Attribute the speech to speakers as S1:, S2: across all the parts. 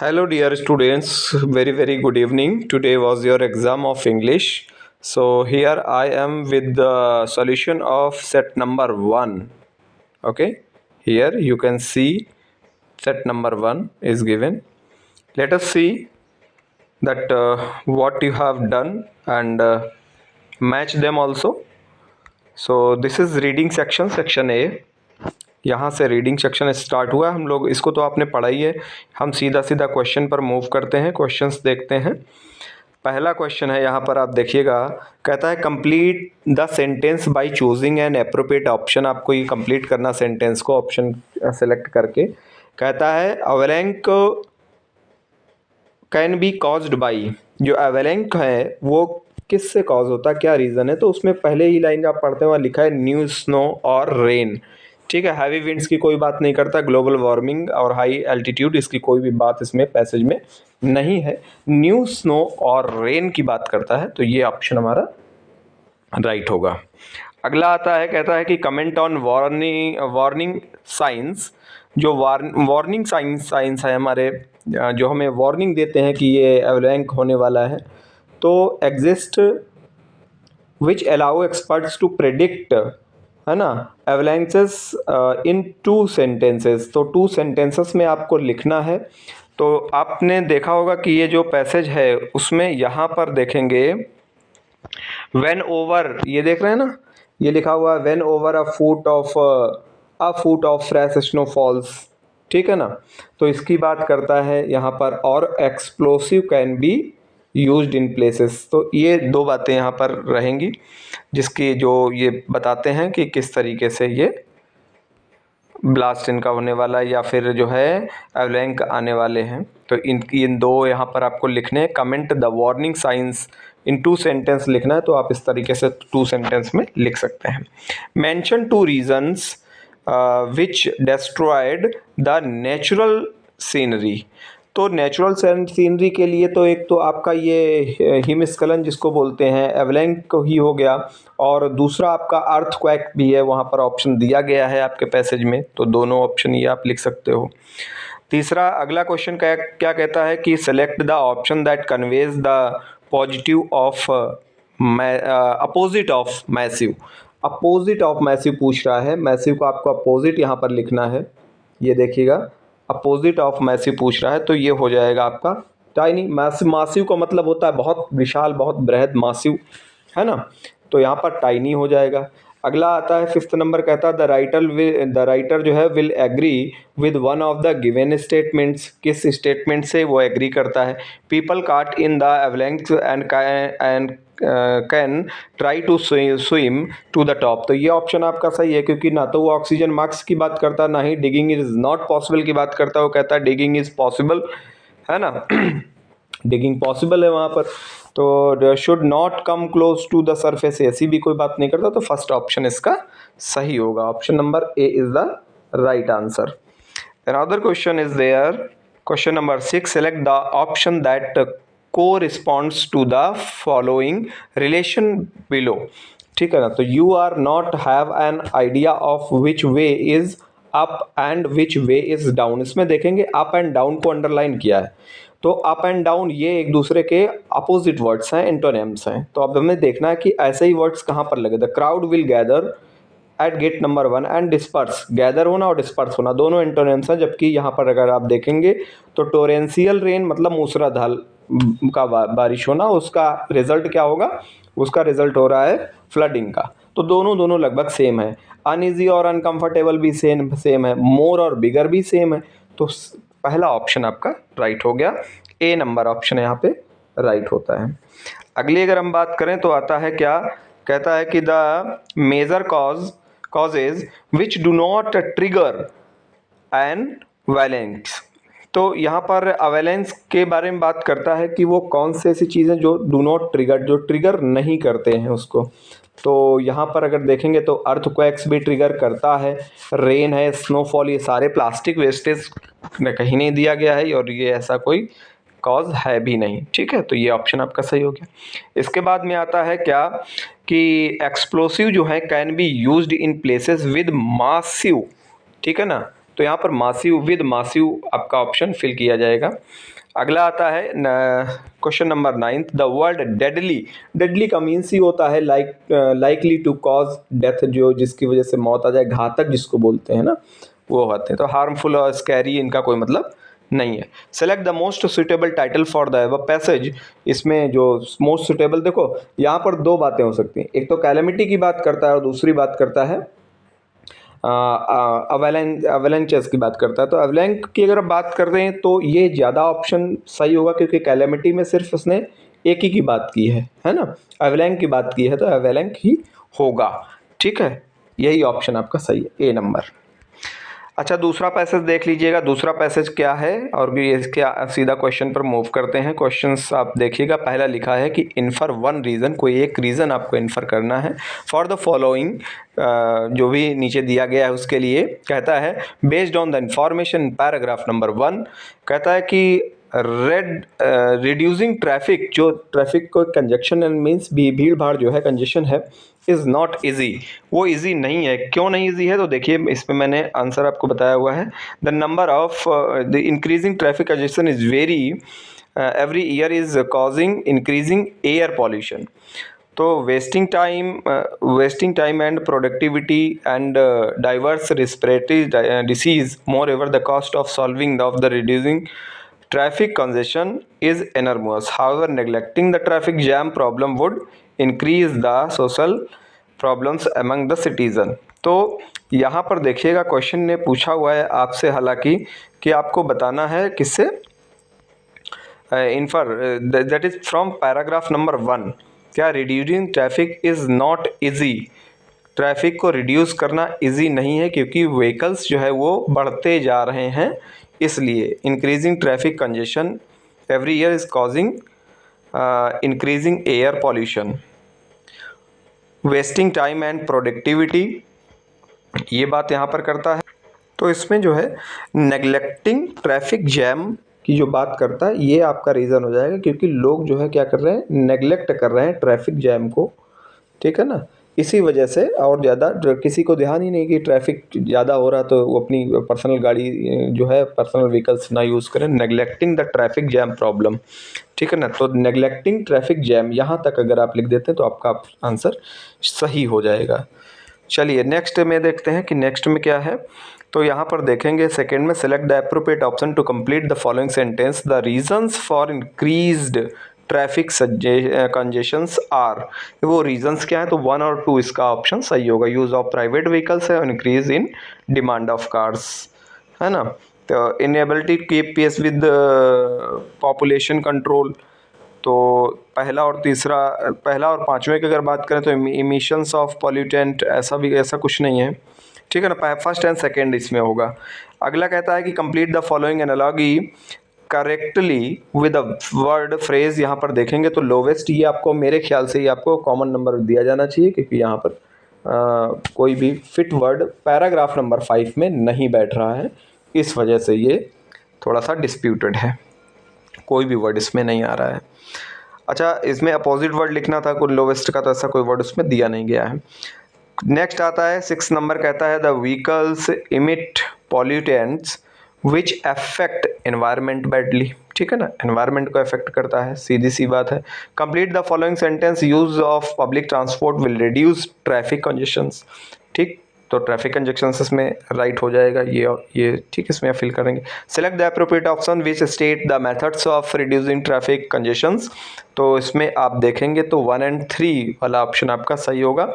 S1: Hello, dear students. Very good evening. Today was your exam of English. So, here I am with the solution of set number 1. Okay, here you can see set number 1 is given. Let us see that what you have done and match them also. So, this is reading section A. यहाँ से reading section start हुआ है। हम लोग इसको तो आपने पढ़ा ही है। हम सीधा क्वेश्चन पर मूव करते हैं, क्वेश्चंस देखते हैं। पहला क्वेश्चन है, यहाँ पर आप देखिएगा, कहता है complete the sentence by choosing N appropriate option. आपको ये कंप्लीट करना सेंटेंस को ऑप्शन सेलेक्ट करके। कहता है अवेलैंक कैन बी कॉज्ड बाई, जो अवेलैंक है वो किससे कॉज होता है, क्या रीज़न है। तो उसमें पहले ही लाइन आप पढ़ते हुए लिखा है न्यू स्नो और रेन। ठीक है, हैवी विंड्स की कोई बात नहीं करता, ग्लोबल वार्मिंग और हाई एल्टीट्यूड इसकी कोई भी बात इसमें पैसेज में नहीं है। न्यू स्नो और रेन की बात करता है, तो ये ऑप्शन हमारा राइट होगा। अगला आता है, कहता है कि कमेंट ऑन वार्निंग साइंस। जो वार्निंग साइंस है हमारे, जो हमें वार्निंग देते हैं कि ये अवेलैंक होने वाला है, तो exist which allow experts to predict, है ना, अवेलैंसेस इन 2 सेंटेंसेस। तो 2 सेंटेंसेस में आपको लिखना है। तो आपने देखा होगा कि ये जो पैसेज है उसमें यहाँ पर देखेंगे व्हेन ओवर, ये देख रहे हैं ना, ये लिखा हुआ है when over a foot of fresh snow falls. ठीक है ना, तो इसकी बात करता है यहाँ पर। और explosive can be used in places. तो ये 2 बातें यहाँ पर रहेंगी जिसकी जो ये बताते हैं कि किस तरीके से ये ब्लास्ट इनका होने वाला है या फिर जो है अवेलैंक आने वाले हैं। तो इन 2 यहाँ पर आपको लिखने हैं। Comment the warning science in 2 sentence लिखना है, तो आप इस तरीके से 2 सेंटेंस में लिख सकते हैं। Mention 2 reasons which destroyed the natural scenery. तो नेचुरल सीनरी के लिए तो एक तो आपका ये हिमस्खलन जिसको बोलते हैं एवलैंक ही हो गया, और दूसरा आपका अर्थक्वेक भी है, वहाँ पर ऑप्शन दिया गया है आपके पैसेज में, तो दोनों ऑप्शन ये आप लिख सकते हो। तीसरा अगला क्वेश्चन क्या कहता है कि select the option that conveys the positive of opposite of massive. Opposite of massive पूछ रहा है, मैसिव को आपको अपोजिट यहाँ पर लिखना है। ये देखिएगा, अपोजिट ऑफ मैसिव पूछ रहा है, तो ये हो जाएगा आपका टाइनी। मासिव का मतलब होता है बहुत विशाल, बहुत बृहद, मासिव, है ना, तो यहाँ पर टाइनी हो जाएगा। अगला आता है 5th नंबर, कहता है द राइटर जो है will agree with one of the given statements. किस स्टेटमेंट से वो एग्री करता है। People caught in the avalanche and can try to swim to the top. तो ये ऑप्शन आपका सही है, क्योंकि ना तो वो ऑक्सीजन मार्क्स की बात करता, ना ही डिगिंग इज नॉट पॉसिबल की बात करता। वो कहता है डिगिंग इज पॉसिबल, है ना डिगिंग पॉसिबल है वहाँ पर। तो should not come close to the surface, ऐसी भी कोई बात नहीं करता। तो फर्स्ट ऑप्शन इसका सही होगा, option number A is the right answer. Another question is there, question number 6, select the option that corresponds to the following relation below. ठीक है ना, तो you are not have an idea of which way is up and which way is down. इसमें देखेंगे up and down को underline किया है, तो अप एंड डाउन ये एक दूसरे के अपोजिट वर्ड्स हैं, एंटोनिम्स हैं। तो अब हमें देखना है कि ऐसे ही वर्ड्स कहाँ पर लगे। The crowd will gather at gate number 1 and disperse. Gather होना और डिस्पर्स होना दोनों एंटोनिम्स हैं, जबकि यहाँ पर अगर आप देखेंगे तो टोरेंशियल रेन मतलब मूसलाधार का बारिश होना, उसका रिजल्ट क्या होगा, उसका रिजल्ट हो रहा है फ्लडिंग का। तो दोनों लगभग सेम है। अनईजी और अनकंफर्टेबल भी सेम है, मोर और बिगर भी सेम है। तो पहला ऑप्शन आपका राइट हो गया, ए नंबर ऑप्शन यहाँ पे राइट होता है। अगली अगर हम बात करें तो आता है क्या, कहता है कि the major causes which do not trigger an violence. तो यहाँ पर अवेलेंस के बारे में बात करता है कि वो कौन से ऐसी चीज़ें जो डू नॉट ट्रिगर, जो ट्रिगर नहीं करते हैं उसको। तो यहाँ पर अगर देखेंगे तो अर्थक्वेक्स भी ट्रिगर करता है, रेन है, स्नोफॉल, ये सारे प्लास्टिक वेस्टेज में कहीं नहीं दिया गया है, और ये ऐसा कोई कॉज है भी नहीं। ठीक है, तो ये ऑप्शन आपका सही हो गया। इसके बाद में आता है क्या कि एक्सप्लोसिव जो है can be used in places with massive. ठीक है ना, तो यहाँ पर मासिव विद मासिव आपका ऑप्शन फिल किया जाएगा। अगला आता है question number 9, the word deadly. Deadly का मीन्स ही होता है लाइकली टू कॉज डेथ, जो जिसकी वजह से मौत आ जाए, घातक जिसको बोलते हैं ना, वो होते हैं। तो हार्मफुल और स्कैरी इनका कोई मतलब नहीं है। Select the most suitable title for the above passage. इसमें जो मोस्ट सुटेबल, देखो यहाँ पर दो बातें हो सकती हैं, एक तो कैलेमिटी की बात करता है और दूसरी बात करता है अवेलेंचेस की बात करता है। तो अवेलेंक की अगर बात कर रहे हैं तो ये ज़्यादा ऑप्शन सही होगा, क्योंकि कैलेमिटी में सिर्फ उसने एक ही की बात की है ना, अवेलेंक की बात की है, तो अवेलेंक ही होगा। ठीक है, यही ऑप्शन आपका सही है, ए नंबर। अच्छा, दूसरा पैसेज देख लीजिएगा, दूसरा पैसेज क्या है, और ये इसके सीधा क्वेश्चन पर मूव करते हैं। क्वेश्चंस आप देखिएगा, पहला लिखा है कि इन्फर वन रीज़न, कोई एक रीज़न आपको इन्फर करना है फॉर द फॉलोइंग, जो भी नीचे दिया गया है उसके लिए। कहता है based on the information paragraph number 1, कहता है कि रिड्यूसिंग ट्रैफिक, जो ट्रैफिक को कंजक्शन मीन्स भीड़ भाड़ जो है, कंजेशन है, इज़ नॉट ईजी, वो ईजी नहीं है। क्यों नहीं ईजी है, तो देखिए इसमें मैंने आंसर आपको बताया हुआ है। The number of the increasing traffic congestion is very every year is causing increasing air pollution. तो wasting time and productivity and diverse respiratory disease, more ever the cost of solving of the reducing traffic congestion is enormous. However, neglecting the traffic jam problem would increase the social problems among the citizen. तो यहाँ पर देखिएगा, question ने पूछा हुआ है आपसे हालांकि कि आपको बताना है किससे, infer that is from paragraph number 1, क्या reducing traffic is not easy, traffic को रिड्यूस करना इजी नहीं है क्योंकि व्हीकल्स जो है वो बढ़ते जा रहे हैं, इसलिए increasing traffic congestion every year is causing increasing air pollution, wasting time and productivity, ये बात यहाँ पर करता है। तो इसमें जो है नेग्लेक्टिंग ट्रैफिक जैम की जो बात करता है, ये आपका रीज़न हो जाएगा, क्योंकि लोग जो है क्या कर रहे हैं, नेग्लेक्ट कर रहे हैं ट्रैफिक जैम को। ठीक है ना, इसी वजह से, और ज़्यादा किसी को ध्यान ही नहीं कि ट्रैफिक ज़्यादा हो रहा तो वो अपनी पर्सनल गाड़ी जो है, पर्सनल व्हीकल्स ना यूज़ करें। Neglecting the traffic jam problem, ठीक है ना। तो नेग्लेक्टिंग ट्रैफिक जैम यहाँ तक अगर आप लिख देते हैं तो आपका आंसर सही हो जाएगा। चलिए नेक्स्ट में देखते हैं कि नेक्स्ट में क्या है। तो यहाँ पर देखेंगे सेकंड में, select the appropriate option to complete the following sentence, the reasons for increased traffic congestions are. वो रीजंस क्या है, तो 1 और 2 इसका ऑप्शन सही होगा। यूज़ ऑफ प्राइवेट व्हीकल्स है और increase in demand of cars, है ना। तो inability keep pace with population control, तो पहला और पांचवें की अगर बात करें तो इमिशंस ऑफ पॉल्यूटेंट, ऐसा कुछ नहीं है। ठीक है ना, फर्स्ट एंड सेकेंड इसमें होगा। अगला कहता है कि complete the following analogy correctly with a word phrase. यहाँ पर देखेंगे तो लोवेस्ट, ये आपको मेरे ख्याल से ये आपको कॉमन नंबर दिया जाना चाहिए, क्योंकि यहाँ पर कोई भी फिट वर्ड पैराग्राफ नंबर 5 में नहीं बैठ रहा है, इस वजह से ये थोड़ा सा डिस्प्यूटेड है, कोई भी वर्ड इसमें नहीं आ रहा है। अच्छा, इसमें अपोजिट वर्ड लिखना था कोई लोवेस्ट का, तो ऐसा कोई वर्ड उसमें दिया नहीं गया है। नेक्स्ट आता है 6 नंबर, कहता है the vehicles emit pollutants which affect environment badly. ठीक है ना, एनवायरमेंट को अफेक्ट करता है, सीधी सी बात है। Complete the following sentence, use of public transport will reduce traffic congestions. ठीक, तो ट्रैफिक कंजेशंस इसमें राइट हो जाएगा, ये ठीक, इसमें फिल करेंगे। Select the appropriate option which state the methods of reducing traffic congestions. तो इसमें आप देखेंगे तो 1 और 3 वाला ऑप्शन आपका सही होगा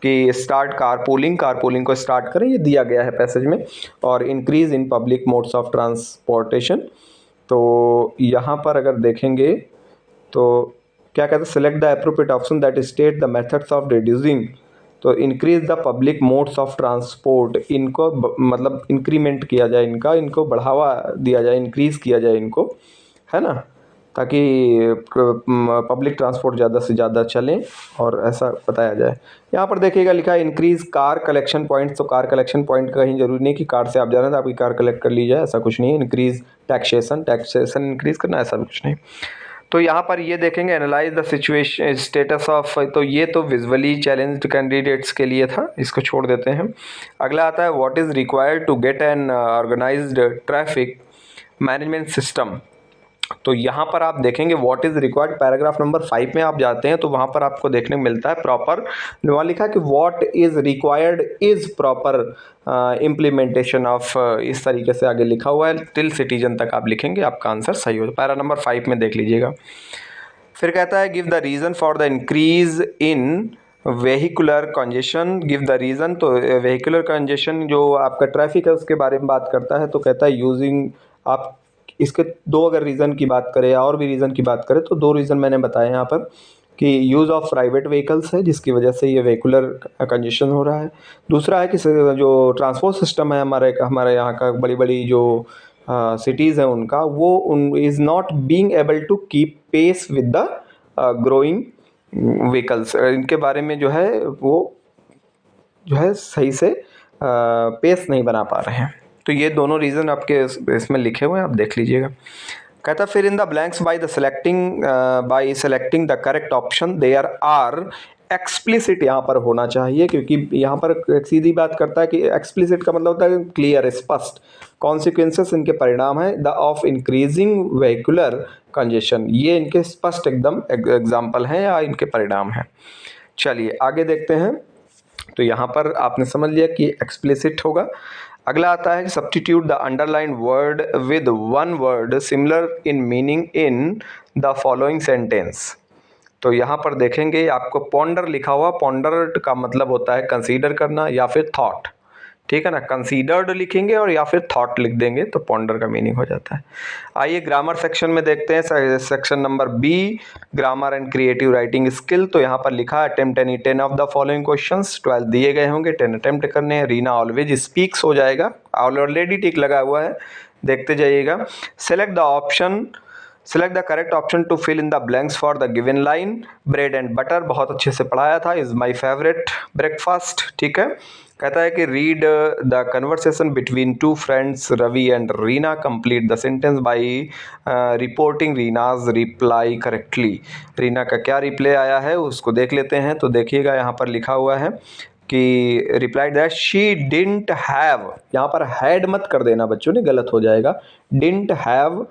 S1: कि स्टार्ट कारपूलिंग को स्टार्ट करें, ये दिया गया है पैसेज में, और increase in public modes of transportation. तो यहाँ पर अगर देखेंगे तो क्या कहते हैं, select the appropriate option that state the methods of reducing, तो increase the public modes of transport, इनको मतलब इंक्रीमेंट किया जाए, इनको बढ़ावा दिया जाए, इंक्रीज़ किया जाए इनको, है ना, ताकि पब्लिक ट्रांसपोर्ट ज़्यादा से ज़्यादा चलें, और ऐसा बताया जाए। यहाँ पर देखिएगा लिखा है इंक्रीज़ कार कलेक्शन पॉइंट्स, तो कार कलेक्शन पॉइंट कहीं ज़रूरी नहीं कि कार से आप जा रहे हैं तो आपकी कार कलेक्ट कर ली जाए, ऐसा कुछ नहीं है। इंक्रीज़ टैक्सेशन इंक्रीज़ करना, ऐसा भी कुछ नहीं। तो यहाँ पर ये देखेंगे analyse the situation status of, तो ये तो विजुअली चैलेंज्ड कैंडिडेट्स के लिए था, इसको छोड़ देते हैं। अगला आता है what is required to get an organised traffic management system. तो यहाँ पर आप देखेंगे what is required, paragraph number 5 में आप जाते हैं तो वहाँ पर आपको देखने को मिलता है प्रॉपर, वहाँ लिखा है कि what is required is proper implementation of, इस तरीके से आगे लिखा हुआ है, टिल सिटीजन तक आप लिखेंगे, आपका आंसर सही हो। पैरा नंबर 5 में देख लीजिएगा। फिर कहता है give the reason for the increase in vehicular congestion, give the reason, तो वेहिकुलर कंजेशन जो आपका ट्रैफिक है उसके बारे में बात करता है। तो कहता है यूजिंग, आप इसके दो अगर रीज़न की बात करें या और भी रीज़न की बात करें तो 2 रीज़न मैंने बताए यहाँ पर कि यूज़ ऑफ प्राइवेट व्हीकल्स है जिसकी वजह से ये वेहिकुलर कंजेशन हो रहा है। दूसरा है कि जो ट्रांसपोर्ट सिस्टम है हमारे यहाँ का, बड़ी बड़ी जो सिटीज़ हैं उनका, वो is not being able to keep pace with the growing vehicles, इनके बारे में जो है वो जो है सही से पेस नहीं बना पा रहे हैं। तो ये दोनों रीज़न आपके इसमें लिखे हुए हैं, आप देख लीजिएगा। कहता fill in the blanks by selecting the correct option there are explicit, यहाँ पर होना चाहिए क्योंकि यहाँ पर एक सीधी बात करता है कि एक्सप्लिसिट का मतलब होता है क्लियर, स्पष्ट, कॉन्सिक्वेंसेस इनके परिणाम है the of increasing vehicular congestion, ये इनके स्पष्ट एकदम एग्जाम्पल हैं या इनके परिणाम हैं। चलिए आगे देखते हैं। तो यहाँ पर आपने समझ लिया कि एक्सप्लिसिट होगा। अगला आता है substitute the underline word with one word similar in meaning in the following sentence. तो यहाँ पर देखेंगे आपको पॉन्डर लिखा हुआ, पॉन्डर का मतलब होता है कंसीडर करना या फिर थॉट, ठीक है ना, कंसीडर्ड लिखेंगे और या फिर थॉट लिख देंगे तो पॉन्डर का मीनिंग हो जाता है। आइए ग्रामर सेक्शन में देखते हैं, section number B, grammar and creative writing skill. तो यहाँ पर लिखा है attempt any 10 of the following questions, 12 दिए गए होंगे, 10 अटेम्प्ट करने हैं। रीना ऑलवेज स्पीक्स हो जाएगा, ऑलरेडी टिक लगा हुआ है, देखते जाइएगा। Select the correct option to fill in the blanks for the given line. Bread and butter बहुत अच्छे से पढ़ाया था, इज़ माई फेवरेट ब्रेकफास्ट, ठीक है। कहता है कि read the conversation between two friends Ravi and Reena, complete the sentence by reporting Reena's reply correctly. Reena का क्या रिप्लाई आया है उसको देख लेते हैं। तो देखिएगा यहाँ पर लिखा हुआ है कि replied that she didn't have, यहाँ पर हैड मत कर देना बच्चों ने, गलत हो जाएगा, डिडंट हैव,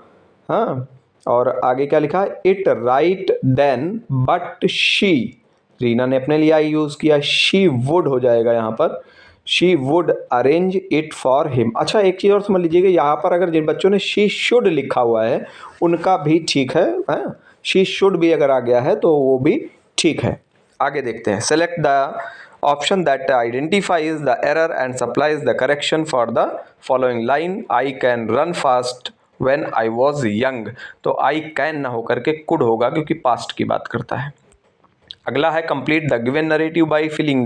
S1: हाँ। और आगे क्या लिखा है, it right then but she, Reena ने अपने लिए आई यूज़ किया, शी वुड हो जाएगा यहाँ पर, she would arrange it for him. अच्छा एक चीज़ और समझ लीजिएगा, यहाँ पर अगर जिन बच्चों ने शी शुड लिखा हुआ है उनका भी ठीक है, शी शुड भी अगर आ गया है तो वो भी ठीक है। आगे देखते हैं। Select the option that identifies the error and supplies the correction for the following line. I can run fast when I was young, तो आई कैन ना होकर के कुड होगा क्योंकि पास्ट की बात करता है। अगला है complete the given narrative by filling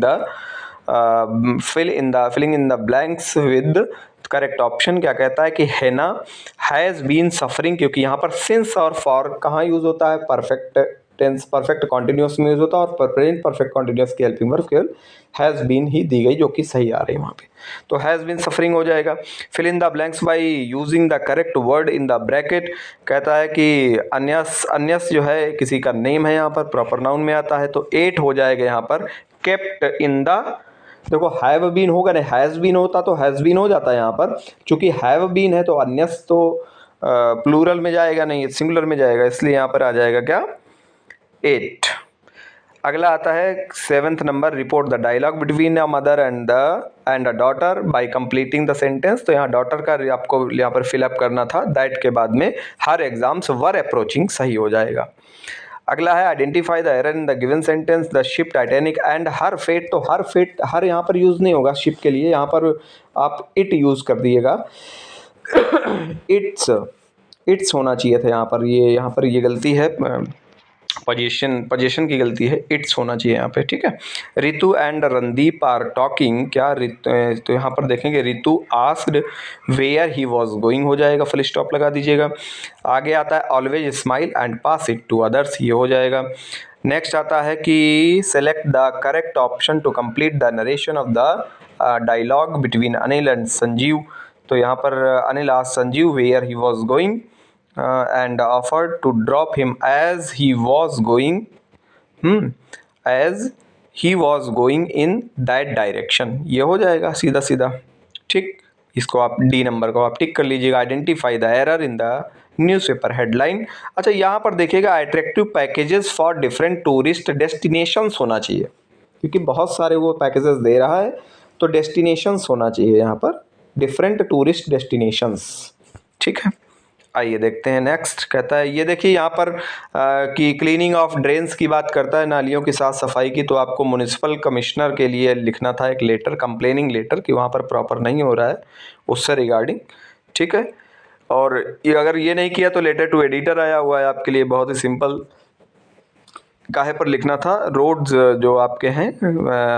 S1: in the blanks with correct option. क्या कहता है कि हैना हैज़ बीन सफरिंग, क्योंकि यहाँ पर सिंस और फॉर कहाँ यूज़ होता है, परफेक्ट टेंस, परफेक्ट कॉन्टिन्यूस में यूज़ होता है, और प्रेजेंट परफेक्ट कॉन्टिन्यूस की हेल्पिंग वर्ब केवल हैज़ बीन ही दी गई जो कि सही आ रही है वहाँ पे, तो हैज़ बीन सफरिंग हो जाएगा। Fill in the blanks by using the correct word in the bracket. कहता है कि अन्यस जो है किसी का नेम है, यहाँ पर प्रॉपर नाउन में आता है, तो 8 हो जाएगा यहाँ पर केप्ट इन द, देखो हैव बीन होगा नहीं, हैज़ बीन होता तो हैज़ बीन हो जाता है, यहाँ पर चूंकि हैव बीन है तो अन्यस तो प्लूरल में जाएगा नहीं, सिंगुलर में जाएगा, इसलिए यहाँ पर आ जाएगा क्या 8। अगला आता है 7th number, report the dialogue between a mother and a daughter by completing the sentence. तो यहाँ डॉटर का आपको यहाँ पर फिलअप करना था, दैट के बाद में हर एग्जाम्स वर अप्रोचिंग सही हो जाएगा। अगला है identify the error in the given sentence, the ship Titanic and her fate. तो हर फेट, हर यहाँ पर यूज़ नहीं होगा शिप के लिए, यहाँ पर आप इट यूज़ कर दिएगा। इट्स होना चाहिए था यहाँ पर ये गलती है, पोजीशन की गलती है, इट्स होना चाहिए यहाँ पे, ठीक है। Ritu and Randeep are talking, क्या तो यहाँ पर देखेंगे Ritu asked where he was going हो जाएगा, फुल स्टॉप लगा दीजिएगा। आगे आता है always smile and pass it to others, ये हो जाएगा। नेक्स्ट आता है कि select the correct option to complete the narration of the dialogue between Anil and Sanjeev. तो यहाँ पर Anil asked Sanjeev where he was going, and offered to drop him as he was going in that direction। ये हो जाएगा सीधा सीधा, ठीक। इसको आप डी नंबर को आप टिक कर लीजिएगा। Identify the error in the newspaper headline. अच्छा, यहाँ पर देखिएगा attractive packages for different tourist destinations होना चाहिए, क्योंकि बहुत सारे वो पैकेजेस दे रहा है, तो डेस्टिनेशंस होना चाहिए यहाँ पर, डिफरेंट टूरिस्ट डेस्टिनेशंस, ठीक है। आइए देखते हैं नेक्स्ट। कहता है ये देखिए यहाँ पर कि क्लीनिंग ऑफ ड्रेन्स की बात करता है, नालियों की साफ सफाई की। तो आपको म्युनिसिपल कमिश्नर के लिए लिखना था एक लेटर, कंप्लेनिंग लेटर, कि वहाँ पर प्रॉपर नहीं हो रहा है उससे रिगार्डिंग, ठीक है। और ये अगर ये नहीं किया तो लेटर टू एडिटर आया हुआ है आपके लिए, बहुत ही सिंपल। काहे पर लिखना था? रोड्स जो आपके हैं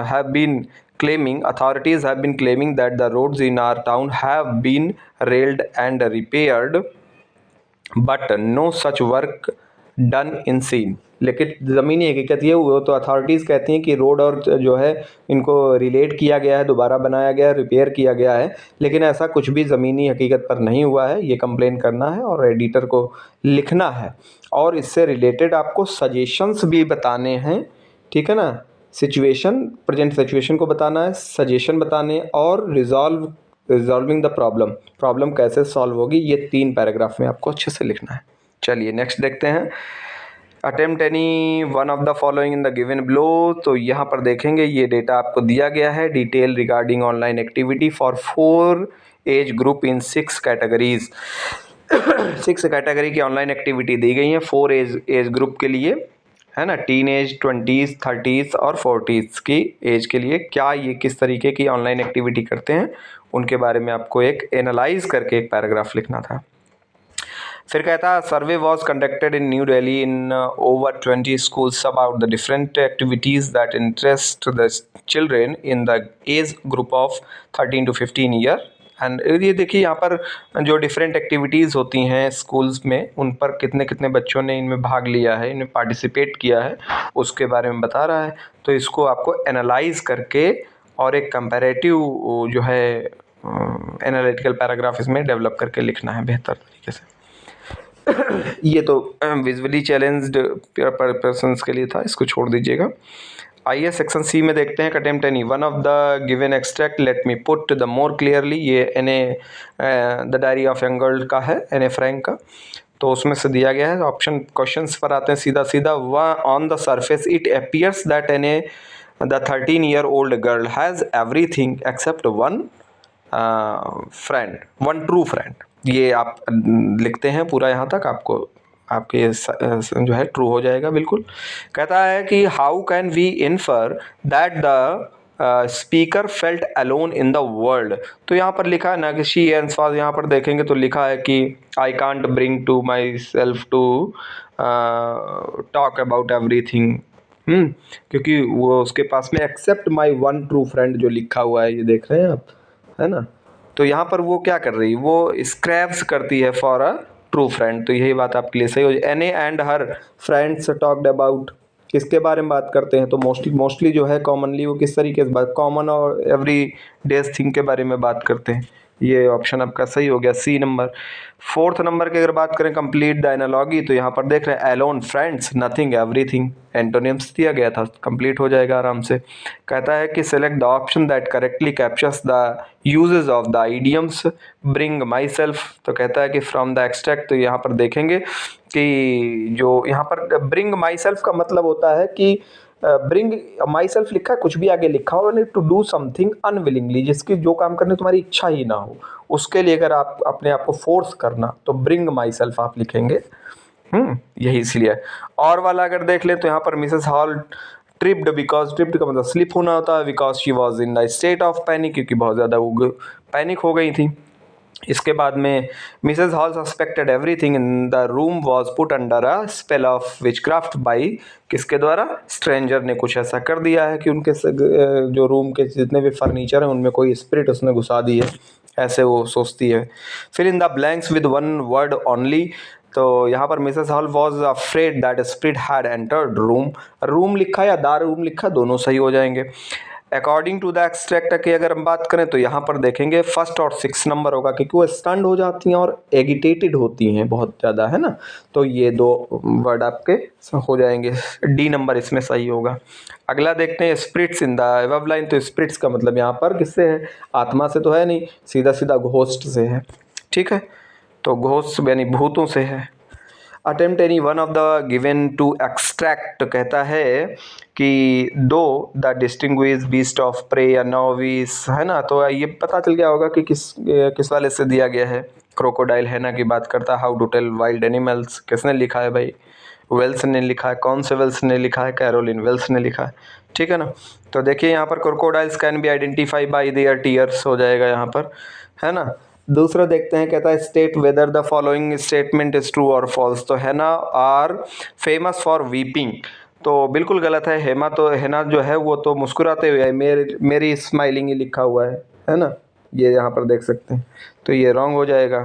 S1: have been claiming, authorities have been claiming that the roads in our town have been railed and repaired, but no such work done in scene. लेकिन ज़मीनी हकीकत ये हुआ तो अथॉरिटीज़ कहती हैं कि रोड और जो है इनको रिलेट किया गया है, दोबारा बनाया गया है, रिपेयर किया गया है, लेकिन ऐसा कुछ भी ज़मीनी हकीकत पर नहीं हुआ है। ये कंप्लेन करना है और एडिटर को लिखना है, और इससे रिलेटेड आपको सजेशंस भी बताने हैं, ठीक है ना। सिचुएशन, प्रेजेंट सिचुएशन को बताना है, सजेशन बताने, और रिजॉल्विंग द प्रॉब्लम कैसे सॉल्व होगी, ये 3 पैराग्राफ में आपको अच्छे से लिखना है। चलिए नेक्स्ट देखते हैं। Attempt any one of the following in the given below. तो यहाँ पर देखेंगे ये डेटा आपको दिया गया है, detail regarding online activity for 4 age group in 6 categories. 6 category की ऑनलाइन एक्टिविटी दी गई है 4 एज ग्रुप के लिए, है ना। टीन एज, 20s, 30s और 40s की एज के लिए क्या ये किस तरीके की ऑनलाइन एक्टिविटी करते हैं, उनके बारे में आपको एक एनालाइज करके एक पैराग्राफ लिखना था। फिर कहता है survey was conducted in new Delhi in over 20 schools about the different activities that interest the children in the age group of 13 to 15 year. And ये देखिए यहाँ पर जो डिफरेंट एक्टिविटीज़ होती हैं स्कूल्स में, उन पर कितने कितने बच्चों ने इनमें भाग लिया है, इनमें पार्टिसिपेट किया है, उसके बारे में बता रहा है। तो इसको आपको एनालाइज करके और एक कंपैरेटिव जो है एनालिटिकल पैराग्राफ इसमें डेवलप करके लिखना है बेहतर तरीके से। ये तो विजुअली चैलेंज्ड पर्सन्स के लिए था, इसको छोड़ दीजिएगा। आइए सेक्शन सी में देखते हैं। Attempt any one of the given extract, let me put the more clearly. ये the diary of young girl का है, एने फ्रैंक का। तो उसमें से दिया गया है ऑप्शन, क्वेश्चंस पर आते हैं सीधा सीधा। On the surface it appears that the 13-year-old girl has everything except one friend, one true friend. ये आप लिखते हैं पूरा यहाँ तक, आपको आपके जो है ट्रू हो जाएगा बिल्कुल। कहता है कि how can we infer that the speaker felt alone in the world. तो यहाँ पर लिखा है ना कि शी एंसर्स, यहाँ पर देखेंगे तो लिखा है कि I can't bring to myself to talk about everything, क्योंकि वो उसके पास में except my one true friend जो लिखा हुआ है, ये देख रहे हैं आप, है ना। तो यहाँ पर वो क्या कर रही है, वो स्क्रैप्स करती है फॉर अ ट्रू फ्रेंड। तो यही बात आपके लिए सही हो जाए। एने and her friends talked about, किसके बारे में बात करते हैं? तो मोस्टली जो है कॉमनली वो किस तरीके से बात, कॉमन और एवरी डेज थिंग के बारे में बात करते हैं। ये ऑप्शन आपका सही हो गया, सी नंबर। 4th नंबर की अगर बात करें कंप्लीट द एनालॉजी, तो यहाँ पर देख रहे हैं alone, friends, nothing, everything, antonyms दिया गया था, कंप्लीट हो जाएगा आराम से। कहता है कि select the option that correctly captures the uses of the idioms, bring my self. तो कहता है कि फ्रॉम द एक्सट्रैक्ट, तो यहाँ पर देखेंगे कि जो यहाँ पर ब्रिंग माई सेल्फ का मतलब होता है कि ब्रिंग माई सेल्फ लिखा है, कुछ भी आगे लिखा हो, टू डू समथिंग अनविलिंगली, जिसकी जो काम करने तुम्हारी इच्छा ही ना हो, उसके लिए अगर आप अपने आप को फोर्स करना, तो ब्रिंग माई सेल्फ आप लिखेंगे। यही इसलिए। और वाला अगर देख ले तो यहाँ पर Mrs hall tripped, because tripped का मतलब स्लिप होना होता है, because she was in the state of panic, क्योंकि बहुत ज़्यादा वो पैनिक हो गई थी। इसके बाद में Mrs Hall suspected everything in the room was put under a spell of witchcraft by, किसके द्वारा? स्ट्रेंजर ने कुछ ऐसा कर दिया है कि उनके जो रूम के जितने भी फर्नीचर हैं उनमें कोई स्पिरिट उसने घुसा दी है, ऐसे वो सोचती है। फिर in the blanks with one word only. तो यहाँ पर Mrs hall was afraid that spirit had entered room. Room लिखा या द रूम लिखा, दोनों सही हो जाएंगे। अकॉर्डिंग टू द एक्सट्रैक्ट की अगर हम बात करें तो यहाँ पर देखेंगे फर्स्ट और 6 नंबर होगा, क्योंकि वो स्टंड हो जाती हैं और एगिटेटेड होती हैं बहुत ज़्यादा, है ना। तो ये 2 वर्ड आपके हो जाएंगे, डी नंबर इसमें सही होगा। अगला देखते हैं spirits in the above line. तो स्पिरिट्स का मतलब यहाँ पर किससे है, आत्मा से तो है नहीं, सीधा सीधा घोस्ट से है, ठीक है। तो घोस्ट यानी भूतों से है। Attempt any one of the given to extract कहता है कि दो the distinguish beast of prey या नोविस, है ना। तो ये पता चल गया होगा कि किस वाले से दिया गया है। क्रोकोडाइल हैना की बात करता है। How to tell wild animals किसने लिखा है भाई, वेल्स ने लिखा है। कौन से वेल्स ने लिखा है, कैरोलिन वेल्स ने लिखा है, ठीक है ना। तो देखिए यहाँ पर crocodiles can be identify bye there tears हो जाएगा यहाँ पर, है ना। दूसरा देखते हैं, कहता है state whether the following statement is true और फॉल्स। तो हैना आर फेमस फॉर वीपिंग, तो बिल्कुल गलत है। हेमा तो हैना जो है वो तो मुस्कुराते हुए है, मेरी स्माइलिंग ही लिखा हुआ है ना, ये यहाँ पर देख सकते हैं। तो ये रॉन्ग हो जाएगा,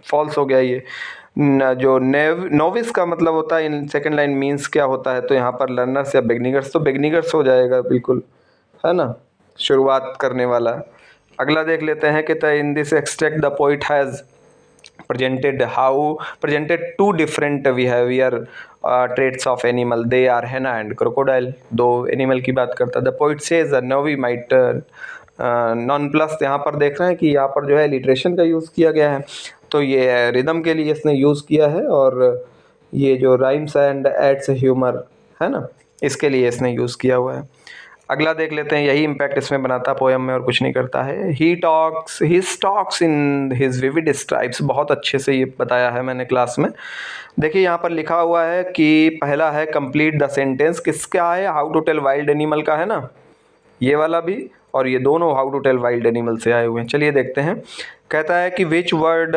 S1: फॉल्स हो गया ये। जो नोविस का मतलब होता है इन सेकंड लाइन मीन्स क्या होता है, तो यहाँ पर लर्नर्स या बिगनिगर्स, तो बिगनिगर्स हो जाएगा बिल्कुल, है ना, शुरुआत करने वाला। अगला देख लेते हैं कि in this extract the poet has presented two different behavior traits of animal, they are henna and crocodile। दो एनिमल की बात करता है। द पोइट सेज नोवी माइट नॉन प्लस, यहाँ पर देख रहे हैं कि यहाँ पर जो है लिटरेशन का यूज़ किया गया है, तो ये रिदम के लिए इसने यूज़ किया है, और ये जो राइम्स एंड एड्स ह्यूमर है ना, इसके लिए इसने यूज़ किया हुआ है। अगला देख लेते हैं, यही इम्पैक्ट इसमें बनाता पोएम में और कुछ नहीं करता है। He talks in his vivid stripes, बहुत अच्छे से ये बताया है मैंने क्लास में। देखिए यहाँ पर लिखा हुआ है कि पहला है कंप्लीट द सेंटेंस, किसका है, how to tell wild animal का है ना, ये वाला भी, और ये दोनों how to tell wild animal से आए हुए हैं। चलिए देखते हैं, कहता है कि विच वर्ड,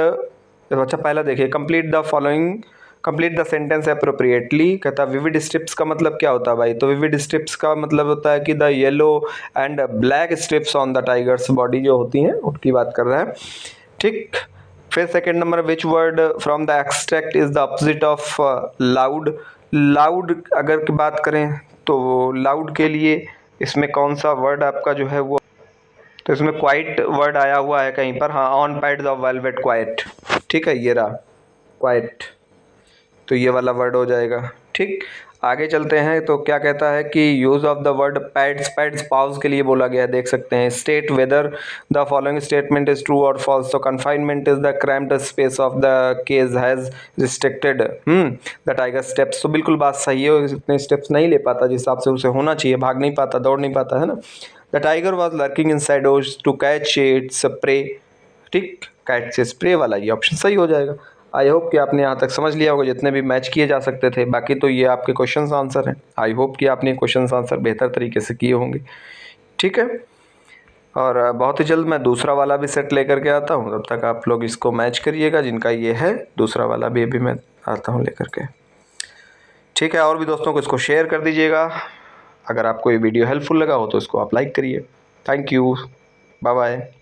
S1: अच्छा पहला देखिए, कंप्लीट द सेंटेंस अप्रोप्रिएटली। कहता है विविड स्ट्रिप्स का मतलब क्या होता है भाई, तो विविड स्ट्रिप्स का मतलब होता है कि the yellow and black strips on the tigers body जो होती हैं उनकी बात कर रहा है, ठीक। फिर second number, which word from the extract is the opposite of loud. Loud अगर की बात करें तो लाउड के लिए इसमें कौन सा वर्ड आपका जो है वो, तो इसमें क्वाइट वर्ड आया हुआ है कहीं पर, हाँ, on pad the velvet quite, ठीक है, ये रहा क्वाइट, तो ये वाला वर्ड हो जाएगा, ठीक। आगे चलते हैं, तो क्या कहता है कि use of the word pads pause के लिए बोला गया है, देख सकते हैं। State whether the following statement is true और फॉल्स। तो confinement is the cramped space of the cage has restricted the tiger steps. तो बिल्कुल बात सही है, इतने स्टेप्स नहीं ले पाता जिस हिसाब से उसे होना चाहिए, भाग नहीं पाता, दौड़ नहीं पाता, है ना। The tiger was lurking in shadows to catch its prey, ठीक, कैट से स्प्रे वाला ये ऑप्शन सही हो जाएगा। आई होप कि आपने यहाँ तक समझ लिया होगा जितने भी मैच किए जा सकते थे, बाकी तो ये आपके क्वेश्चन आंसर हैं। आई होप कि आपने क्वेश्चन आंसर बेहतर तरीके से किए होंगे, ठीक है। और बहुत ही जल्द मैं दूसरा वाला भी सेट लेकर के आता हूँ, तब तक आप लोग इसको मैच करिएगा, जिनका ये है दूसरा वाला भी अभी मैं आता हूँ लेकर के, ठीक है। और भी दोस्तों को इसको शेयर कर दीजिएगा। अगर आपको ये वीडियो हेल्पफुल लगा हो तो इसको आप लाइक करिए। Thank you, bye bye.